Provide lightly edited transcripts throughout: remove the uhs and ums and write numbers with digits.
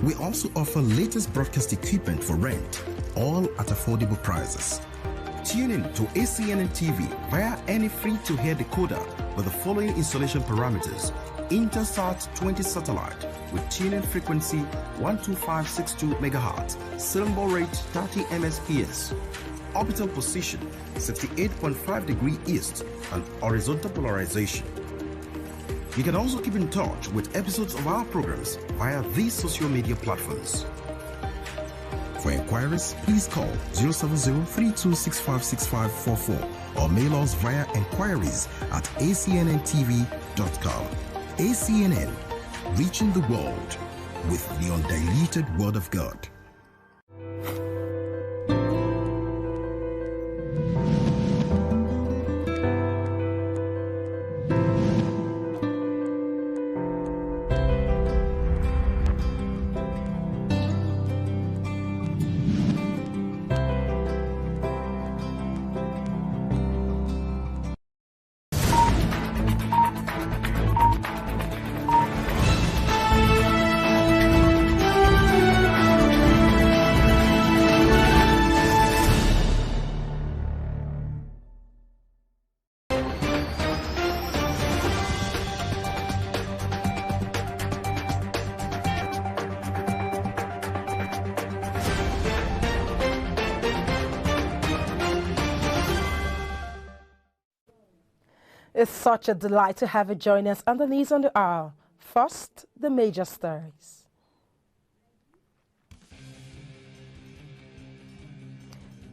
We also offer latest broadcast equipment for rent, all at affordable prices. Tune in to Acnn TV via any free-to-air decoder with the following installation parameters: Intelsat 20 satellite with tuning frequency 12562 MHz, symbol rate 30 Mbps, orbital position 68.5 degree east, and horizontal polarization. You can also keep in touch with episodes of our programs via these social media platforms. For inquiries, please call 070-3265-6544 or mail us via enquiries@acnntv.com. ACNN, reaching the world with the undiluted Word of God. It's such a delight to have you join us on the News on the Hour. First, the major stories.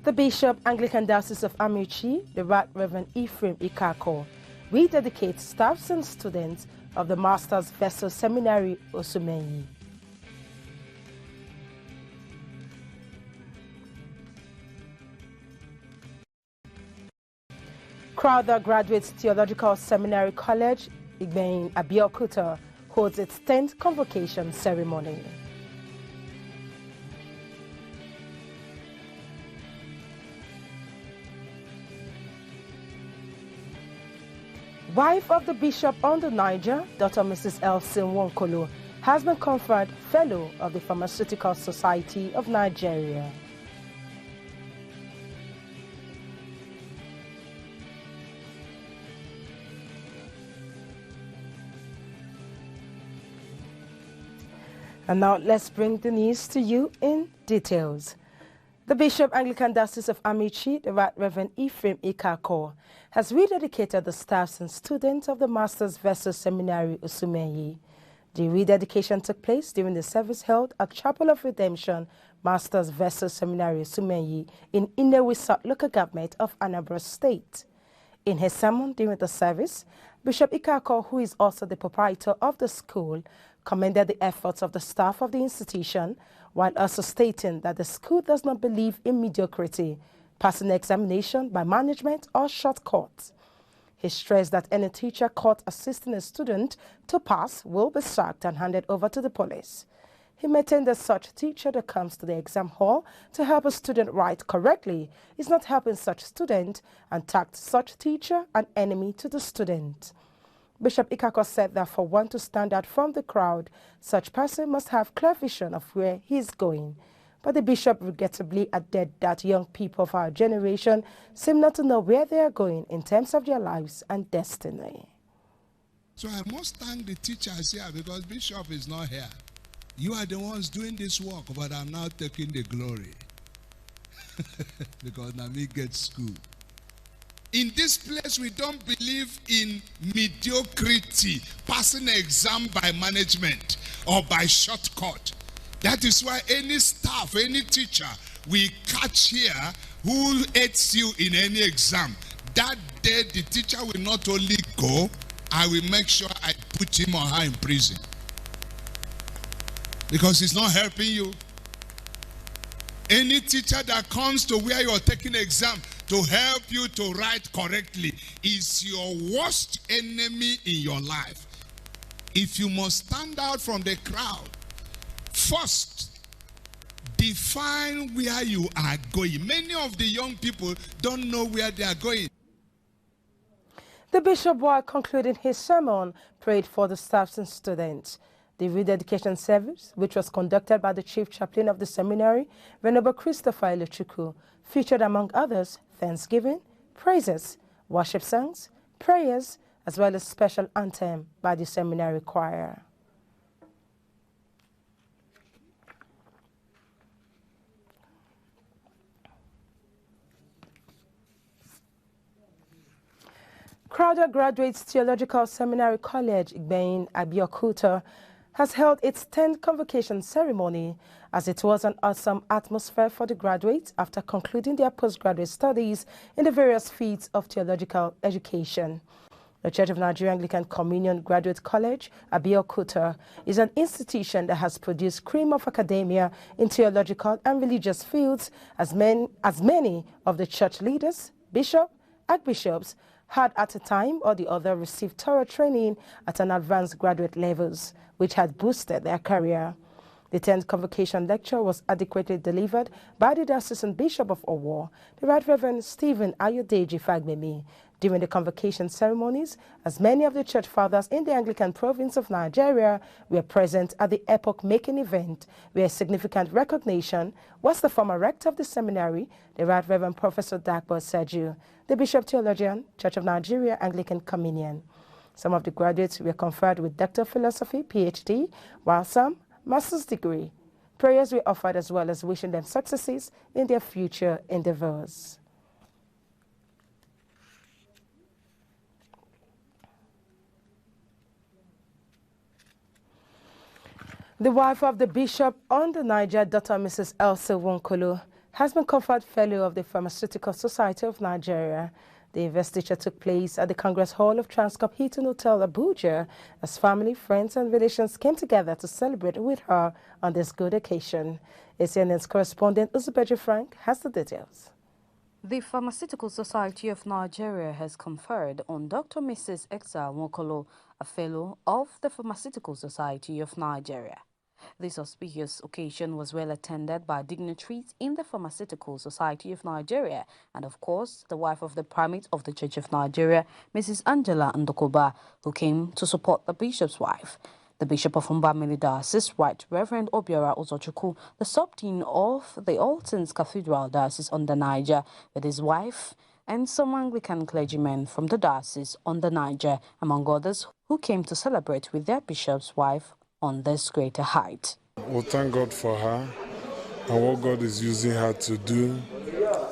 The Bishop, Anglican Diocese of Amici, the Right Reverend Ephraim Ikako, rededicates staffs and students of the Master's Vessel Seminary Osumenyi. Crowther Graduate Theological Seminary College, Igbein Abeokuta, holds its 10th convocation ceremony. Wife of the Bishop on the Niger, Dr. Mrs. Elsin Wonkolo, has been conferred Fellow of the Pharmaceutical Society of Nigeria. And now let's bring the news to you in details. The Bishop, Anglican Diocese of Amici, the Right Reverend Ephraim Ikako, has rededicated the staffs and students of the Master's Vessel Seminary Osumenyi. The rededication took place during the service held at Chapel of Redemption, Master's Vessel Seminary Osumenyi in Inewisa local government of Anambra State. In his sermon during the service, Bishop Ikako, who is also the proprietor of the school, commended the efforts of the staff of the institution, while also stating that the school does not believe in mediocrity, passing examination by management, or shortcuts. He stressed that any teacher caught assisting a student to pass will be sacked and handed over to the police. He maintained that such teacher that comes to the exam hall to help a student write correctly is not helping such student, and tagged such teacher an enemy to the student. Bishop Ikako said that for one to stand out from the crowd, such person must have clear vision of where he is going. But the bishop regrettably added that young people of our generation seem not to know where they are going in terms of their lives and destiny. So I must thank the teachers here, because Bishop is not here. You are the ones doing this work, but I'm now taking the glory. Because now me get school. In this place, we don't believe in mediocrity, passing an exam by management or by shortcut. That is why any staff, any teacher we catch here who aids you in any exam, that day the teacher will not only go, I will make sure I put him or her in prison. Because he's not helping you. Any teacher that comes to where you're taking exam to help you to write correctly is your worst enemy in your life. If you must stand out from the crowd, first, define where you are going. Many of the young people don't know where they are going. The bishop, while concluding his sermon, prayed for the staffs and students. The The rededication service, which was conducted by the chief chaplain of the seminary, Venerable Christopher Ilochukwu, featured among others thanksgiving, praises, worship songs, prayers, as well as special anthem by the seminary choir. Crowder Graduates Theological Seminary College, Igbein, Abeokuta, has held its 10th convocation ceremony, as it was an awesome atmosphere for the graduates after concluding their postgraduate studies in the various fields of theological education. The Church of Nigeria Anglican Communion Graduate College, Abeokuta, is an institution that has produced cream of academia in theological and religious fields, as many of the church leaders, bishops, archbishops, had at a time or the other received thorough training at an advanced graduate levels, which had boosted their career. The 10th convocation lecture was adequately delivered by the Diocesan Bishop of Owo, the Right Reverend Stephen Ayodeji Fagbemi. During the convocation ceremonies, as many of the church fathers in the Anglican province of Nigeria were present at the epoch-making event, where significant recognition was the former rector of the seminary, the Right Reverend Professor Dakbo Sergio, the Bishop Theologian, Church of Nigeria Anglican Communion. Some of the graduates were conferred with Doctor of Philosophy, PhD, while some, Master's degree. Prayers were offered as well as wishing them successes in their future endeavors. The wife of the Bishop on the Niger, Dr. Mrs. Elsa Wonkolo, has been conferred Fellow of the Pharmaceutical Society of Nigeria. The investiture took place at the Congress Hall of Transcorp Hilton Hotel, Abuja, as family, friends and relations came together to celebrate with her on this good occasion. ACNN's correspondent Uzubeji Frank has the details. The Pharmaceutical Society of Nigeria has conferred on Dr. Mrs. Elsa Wonkolo, a Fellow of the Pharmaceutical Society of Nigeria. This auspicious occasion was well attended by dignitaries in the Pharmaceutical Society of Nigeria and, of course, the wife of the Primate of the Church of Nigeria, Mrs. Angela Ndokoba, who came to support the bishop's wife. The Bishop of Mbamili Diocese, Right Reverend Obiora Uzochukwu, the sub-dean of the All Saints Cathedral Diocese on the Niger, with his wife, and some Anglican clergymen from the diocese on the Niger, among others, who came to celebrate with their bishop's wife on this greater height. We thank God for her and what God is using her to do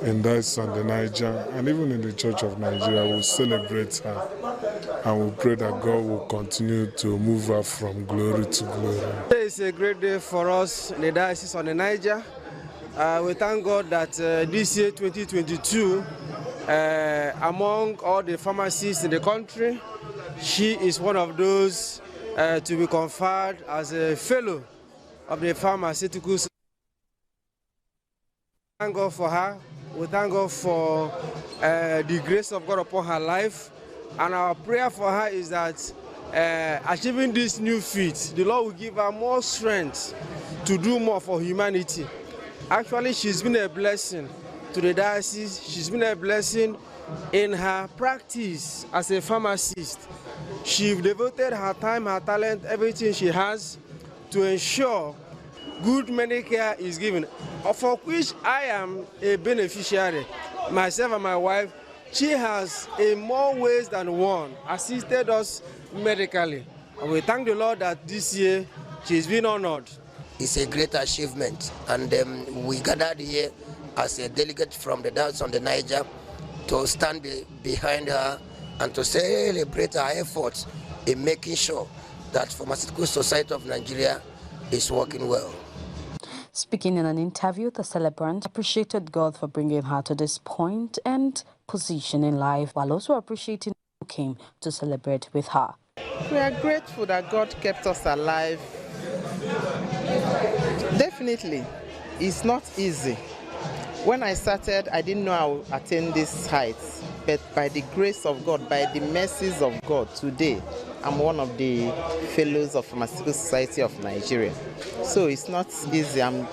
in this on the Niger, and even in the Church of Nigeria. We'll celebrate her and we pray that God will continue to move her from glory to glory. Today is a great day for us in the Diocese on the Niger. We thank God that this year, 2022, among all the pharmacists in the country, she is one of those to be conferred as a fellow of the Pharmaceutical Society. Thank God for her. We thank God for the grace of God upon her life. And our prayer for her is that achieving this new feat, the Lord will give her more strength to do more for humanity. Actually, she's been a blessing to the diocese. She's been a blessing in her practice as a pharmacist. She devoted her time, her talent, everything she has to ensure good medical care is given, for which I am a beneficiary. Myself and my wife, she has in more ways than one assisted us medically. And we thank the Lord that this year she's been honored. It's a great achievement, and we gathered here as a delegate from the Diocese on the Niger to stand behind her and to celebrate her efforts in making sure that Pharmaceutical Society of Nigeria is working well. Speaking in an interview, the celebrant appreciated God for bringing her to this point and position in life, while also appreciating who came to celebrate with her. We are grateful that God kept us alive. Definitely, it's not easy. When I started, I didn't know I would attain these heights, but by the grace of God, by the mercies of God, today, I'm one of the fellows of Pharmaceutical Society of Nigeria. So it's not easy. I'm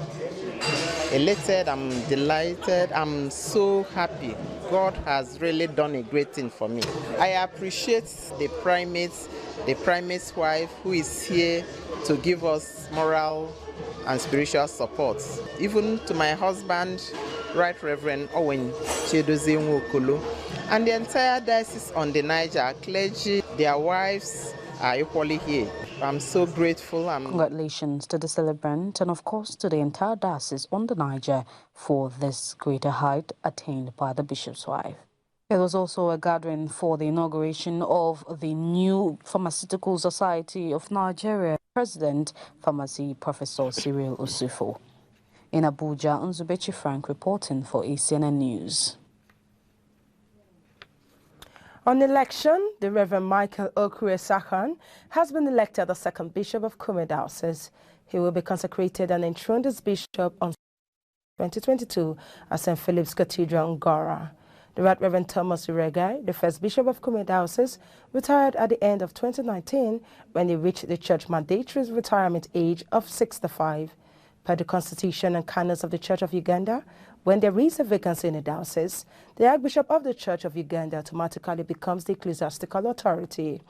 elated, I'm delighted, I'm so happy. God has really done a great thing for me. I appreciate the primate's wife who is here to give us moral and spiritual support. Even to my husband, Right Reverend Owen Chedozie Nwokolo, and the entire diocese on the Niger, clergy, their wives are equally here. I'm so grateful. Congratulations to the celebrant and of course to the entire diocese on the Niger for this greater height attained by the bishop's wife. There was also a gathering for the inauguration of the new Pharmaceutical Society of Nigeria President, Pharmacy Professor Cyril Osifo. In Abuja, Nzubechi Frank reporting for Acnn News. On election, the Reverend Michael Okure-Sakan has been elected the second bishop of Kume Diocese. He will be consecrated and enthroned as bishop on 2022 at St. Philip's Cathedral, Ngara. The Right Reverend Thomas Uregai, the first bishop of Kume Diocese, retired at the end of 2019 when he reached the church mandatory retirement age of 65. Per the Constitution and canons of the Church of Uganda, when there is a vacancy in a diocese, the Archbishop of the Church of Uganda automatically becomes the ecclesiastical authority.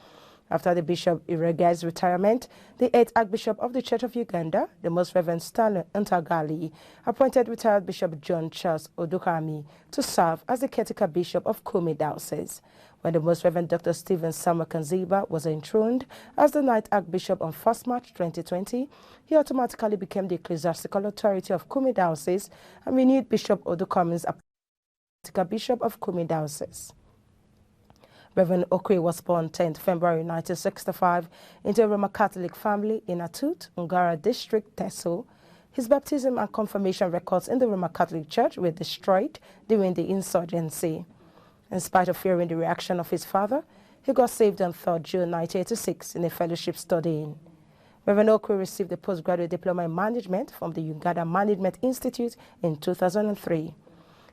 After the Bishop Uregai's retirement, the 8th Archbishop of the Church of Uganda, the Most Reverend Stanley Ntagali, appointed retired Bishop John Charles Odukami to serve as the caretaker bishop of Kume Diocese. When the Most Reverend Dr. Stephen Samuel Kanziba was enthroned as the 9th Archbishop on 1st March 2020, he automatically became the ecclesiastical authority of Kume Diocese and renewed Bishop Odukami's appointed bishop of Kume Diocese. Reverend Okwe was born 10th February 1965 into a Roman Catholic family in Atut, Ngara District, Teso. His baptism and confirmation records in the Roman Catholic Church were destroyed during the insurgency. In spite of fearing the reaction of his father, he got saved on 3rd June 1986 in a fellowship studying. Reverend Okwe received a postgraduate diploma in management from the Uganda Management Institute in 2003.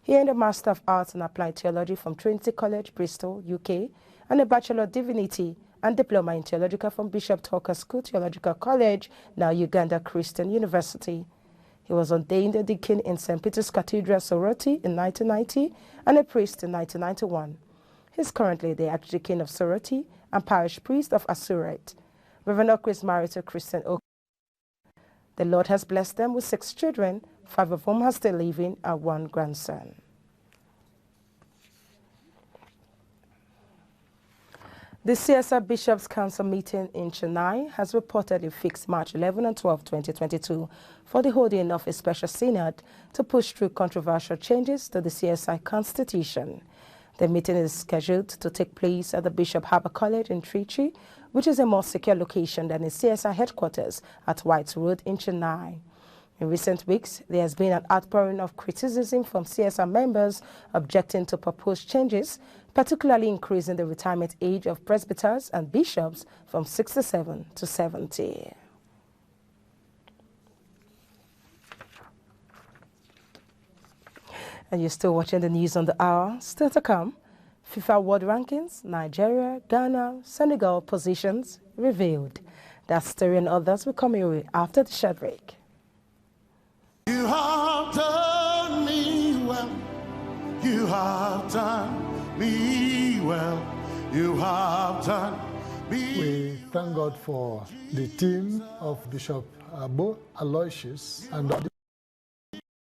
He earned a Master of Arts in Applied Theology from Trinity College, Bristol, UK, and a Bachelor of Divinity and Diploma in Theological from Bishop Tucker School Theological College, now Uganda Christian University. He was ordained a deacon in St. Peter's Cathedral, Soroti in 1990 and a priest in 1991. He is currently the Archdeacon of Soroti and Parish Priest of Asuret. Reverend Okwe is married to Christian Okwe. The Lord has blessed them with 6 children, 5 of whom are still living and 1 grandson. The CSR Bishops' Council meeting in Chennai has reportedly fixed March 11 and 12, 2022 for the holding of a special synod to push through controversial changes to the CSI Constitution. The meeting is scheduled to take place at the Bishop Harbour College in Trichy, which is a more secure location than the CSI headquarters at White Road in Chennai. In recent weeks, there has been an outpouring of criticism from CSR members objecting to proposed changes, particularly increasing the retirement age of presbyters and bishops from 67 to 70. And you're still watching the news on the hour. Still to come, FIFA World Rankings, Nigeria, Ghana, Senegal positions revealed. That story and others will come your way after the short break. You have done me well. You have done me well. You have done me. We thank God for the team of Bishop Bo Aloysius and the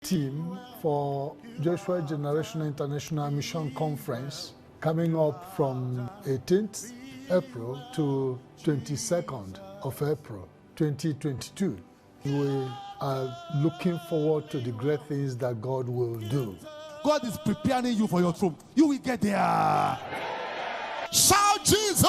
team for Joshua Generational International Mission Conference coming up from 18th April to 22nd of April 2022. We are looking forward to the great things that God will do. God is preparing you for your throne. You will get there. Shout Jesus!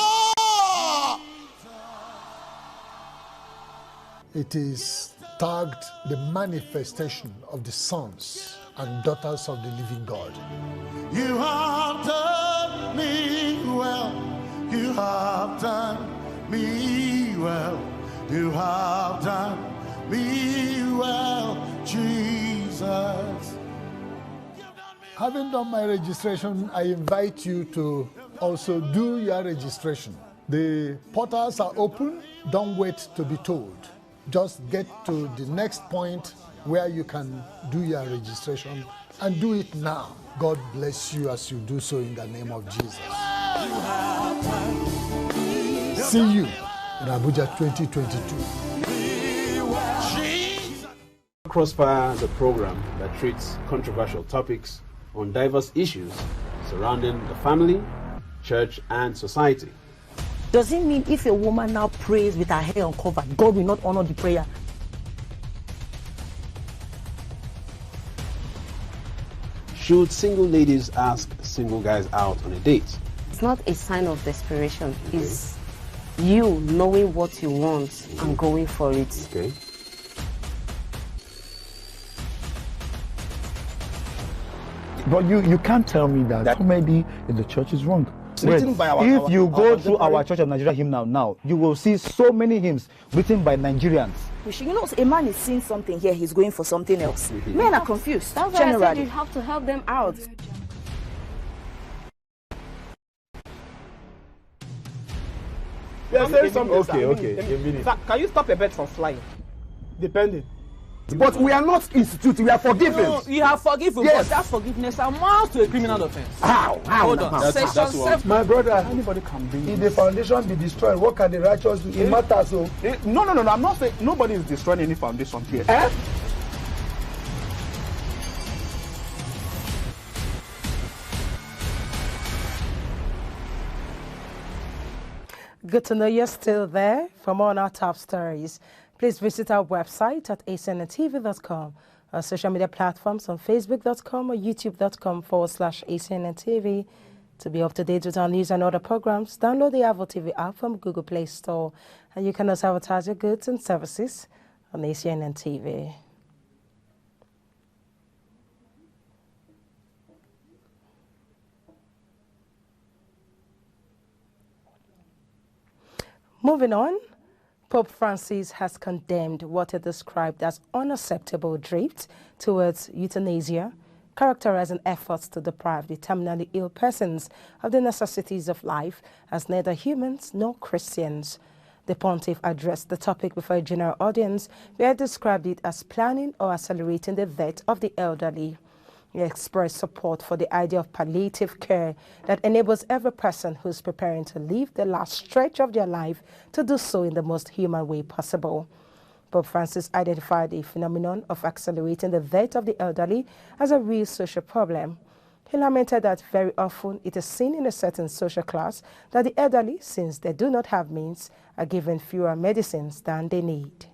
It is tagged the manifestation of the sons and daughters of the living God. You have done me well. You have done me well. You have done me well, Jesus. Having done my registration, I invite you to also do your registration. The portals are open. Don't wait to be told. Just get to the next point where you can do your registration and do it now. God bless you as you do so in the name of Jesus. See you in Abuja 2022. Crossfire is a program that treats controversial topics on diverse issues surrounding the family, church, and society. Does it mean if a woman now prays with her hair uncovered, God will not honor the prayer? Should single ladies ask single guys out on a date? It's not a sign of desperation. It's you knowing what you want and going for it. Okay. But you can't tell me that comedy in the church is wrong. Written by If you go through our Church of Nigeria hymn now, you will see so many hymns written by Nigerians. You know, a man is seeing something here, he's going for something else. Men are confused. That's why I said you have to help them out. Yeah, say something. Okay. Sir, can you stop a bird from flying? Depending. But we are not institute, we are forgiven. No, you have forgiven, yes. But that forgiveness amounts to a criminal offense. How? Hold on. That's what my brother, anybody can be. If the foundation be destroyed, what can the righteous do? It matters. So. No. I'm not saying nobody is destroying any foundation here. Good to know you're still there. For more on our top stories, please visit our website at acnntv.com, our social media platforms on facebook.com or youtube.com/acnntv. To be up to date with our news and other programs, download the Avo TV app from Google Play Store, and you can also advertise your goods and services on ACNN TV. Moving on, Pope Francis has condemned what he described as unacceptable drift towards euthanasia, characterizing efforts to deprive the terminally ill persons of the necessities of life as neither humans nor Christians. The pontiff addressed the topic before a general audience, where he described it as planning or accelerating the death of the elderly. He expressed support for the idea of palliative care that enables every person who's preparing to live the last stretch of their life to do so in the most human way possible. Pope Francis identified the phenomenon of accelerating the death of the elderly as a real social problem. He lamented that very often it is seen in a certain social class that the elderly, since they do not have means, are given fewer medicines than they need.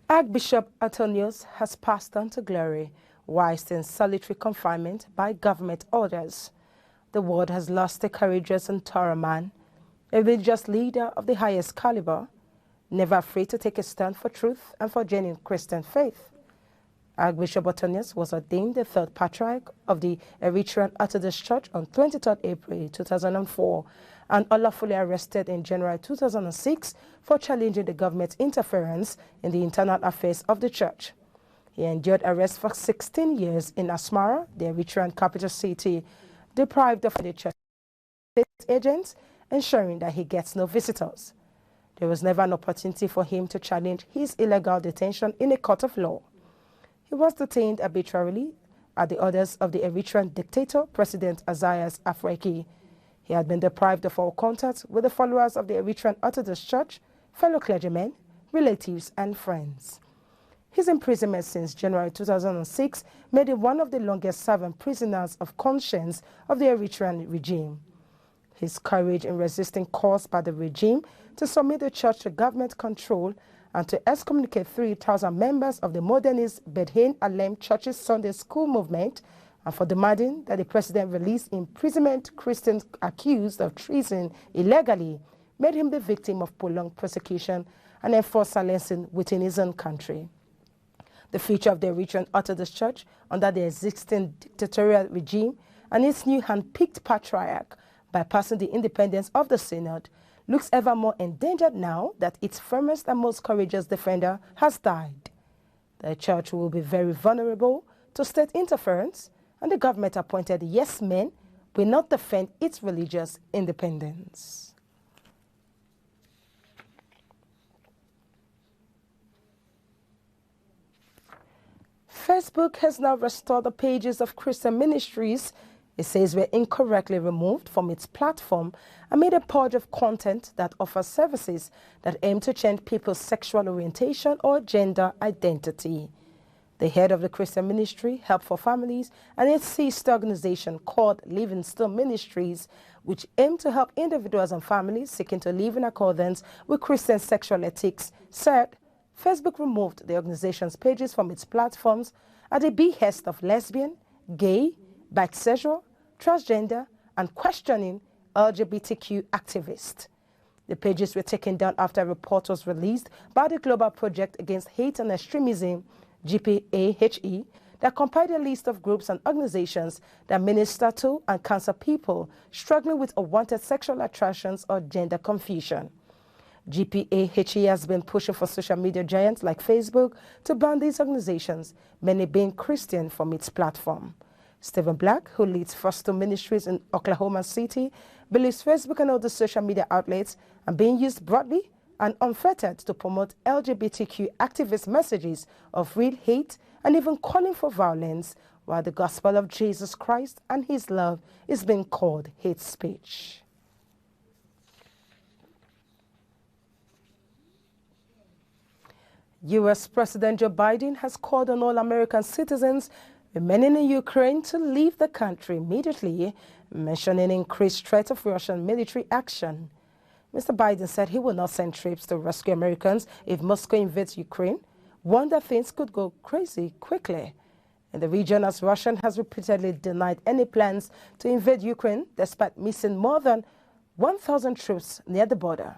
Archbishop Antonius has passed on to glory whilst in solitary confinement by government orders. The world has lost a courageous and thorough man, a religious leader of the highest caliber, never afraid to take a stand for truth and for genuine Christian faith. Archbishop Antonius was ordained the third patriarch of the Eritrean Orthodox Church on 23rd April 2004 and unlawfully arrested in January 2006 for challenging the government's interference in the internal affairs of the church. He endured arrest for 16 years in Asmara, the Eritrean capital city, deprived of the church agents, ensuring that he gets no visitors. There was never an opportunity for him to challenge his illegal detention in a court of law. He was detained arbitrarily at the orders of the Eritrean dictator, President Isaias Afwerki. He had been deprived of all contact with the followers of the Eritrean Orthodox Church, fellow clergymen, relatives, and friends. His imprisonment since January 2006 made him one of the longest-serving prisoners of conscience of the Eritrean regime. His courage in resisting calls by the regime to submit the church to government control and to excommunicate 3,000 members of the modernist Beth Alem Church's Sunday School movement, and for demanding that the president release imprisonment Christians accused of treason illegally, made him the victim of prolonged persecution and enforced silencing within his own country. The future of the Eritrean Orthodox Church under the existing dictatorial regime and its new hand-picked patriarch, bypassing the independence of the synod, looks ever more endangered now that its firmest and most courageous defender has died. The church will be very vulnerable to state interference, and the government-appointed yes-men will not defend its religious independence. Facebook has now restored the pages of Christian ministries It says were incorrectly removed from its platform amid a purge of content that offers services that aim to change people's sexual orientation or gender identity. The head of the Christian ministry, Help for Families, and its sister organization called Living Still Ministries, which aim to help individuals and families seeking to live in accordance with Christian sexual ethics, said Facebook removed the organization's pages from its platforms at the behest of lesbian, gay, bisexual, transgender, and questioning LGBTQ activists. The pages were taken down after a report was released by the Global Project Against Hate and Extremism, GPAHE, that compiled a list of groups and organizations that minister to and counsel people struggling with unwanted sexual attractions or gender confusion. GPAHE has been pushing for social media giants like Facebook to ban these organizations, many being Christian, from its platform. Stephen Black, who leads First Two Ministries in Oklahoma City, believes Facebook and other social media outlets are being used broadly and unfettered to promote LGBTQ activist messages of real hate and even calling for violence, while the gospel of Jesus Christ and his love is being called hate speech. U.S. President Joe Biden has called on all American citizens remaining in Ukraine to leave the country immediately, mentioning increased threat of Russian military action. Mr. Biden said he will not send troops to rescue Americans if Moscow invades Ukraine, warned that things could go crazy quickly in the region, as Russia has repeatedly denied any plans to invade Ukraine despite missing more than 1,000 troops near the border.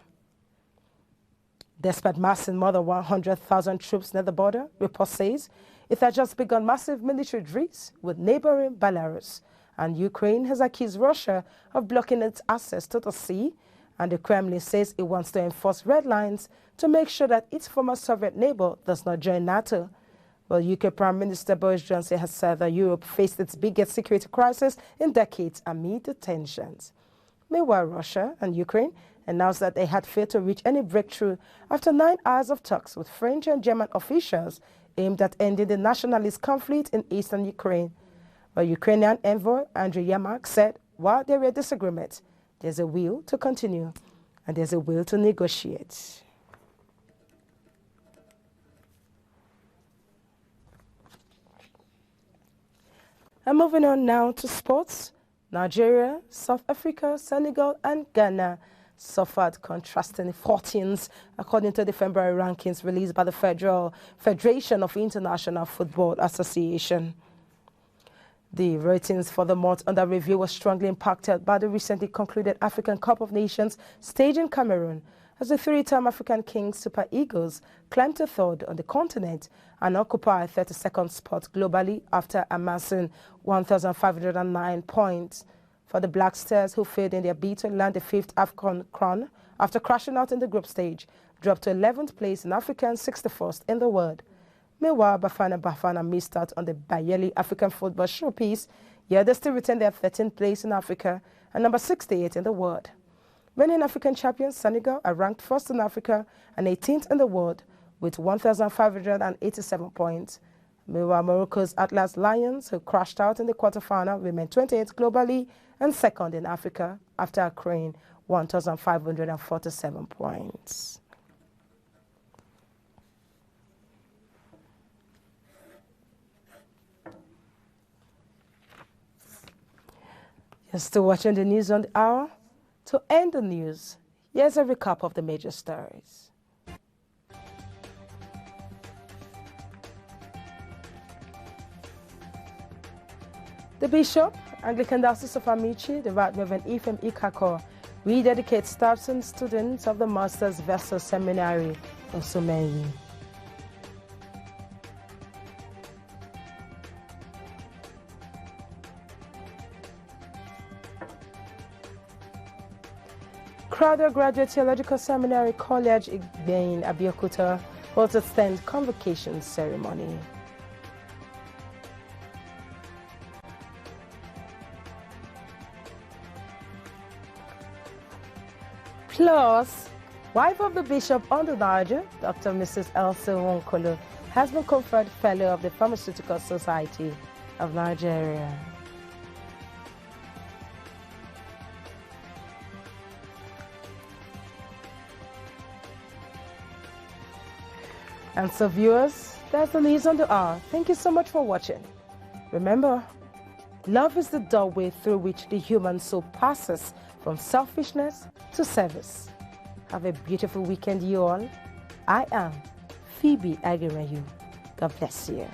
Despite massing more than 100,000 troops near the border, report says it has just begun massive military drills with neighboring Belarus, and Ukraine has accused Russia of blocking its access to the sea, and the Kremlin says it wants to enforce red lines to make sure that its former Soviet neighbor does not join NATO. Well, UK Prime Minister Boris Johnson has said that Europe faced its biggest security crisis in decades amid the tensions. Meanwhile, Russia and Ukraine announced that they had failed to reach any breakthrough after 9 hours of talks with French and German officials aimed at ending the nationalist conflict in eastern Ukraine. But Ukrainian envoy Andriy Yermak said while there were disagreements, there's a will to continue and there's a will to negotiate. And moving on now to sports. Nigeria, South Africa, Senegal, and Ghana suffered contrasting fortunes according to the February rankings released by the Federation of International Football Association. The ratings for the month under review was strongly impacted by the recently concluded African Cup of Nations staged in Cameroon, as the three-time African Kings Super Eagles climbed to third on the continent and occupy 32nd spot globally after amassing 1,509 points. For the Black Stars, who failed in their bid to land the 5th AFCON crown after crashing out in the group stage, dropped to 11th place in Africa and 61st in the world. Meanwhile, Bafana missed out on the Bayeli African Football Showpiece, yet they still retained their 13th place in Africa and number 68 in the world. Reigning African champions Senegal are ranked first in Africa and 18th in the world with 1,587 points. Meanwhile, Morocco's Atlas Lions, who crashed out in the quarterfinal, remain 28th globally and second in Africa after accruing 1,547 points. You're still watching the news on the hour. To end the news, here's a recap of the major stories. The Bishop, Anglican Diocese of Amici, the Right Reverend Ephraim Ikako, rededicates staff and students of the Master's Vessel Seminary of Sumenyi. Crowder Graduate Theological Seminary College in Abeokuta holds a stand convocation ceremony. Plus, wife of the Bishop on the Niger, Dr. Mrs. Elsa Wonkolo, has been conferred Fellow of the Pharmaceutical Society of Nigeria. And so viewers, that's the news on the hour. Thank you so much for watching. Remember, love is the doorway through which the human soul passes from selfishness to service. Have a beautiful weekend, you all. I am Phoebe Aguirre. God bless you.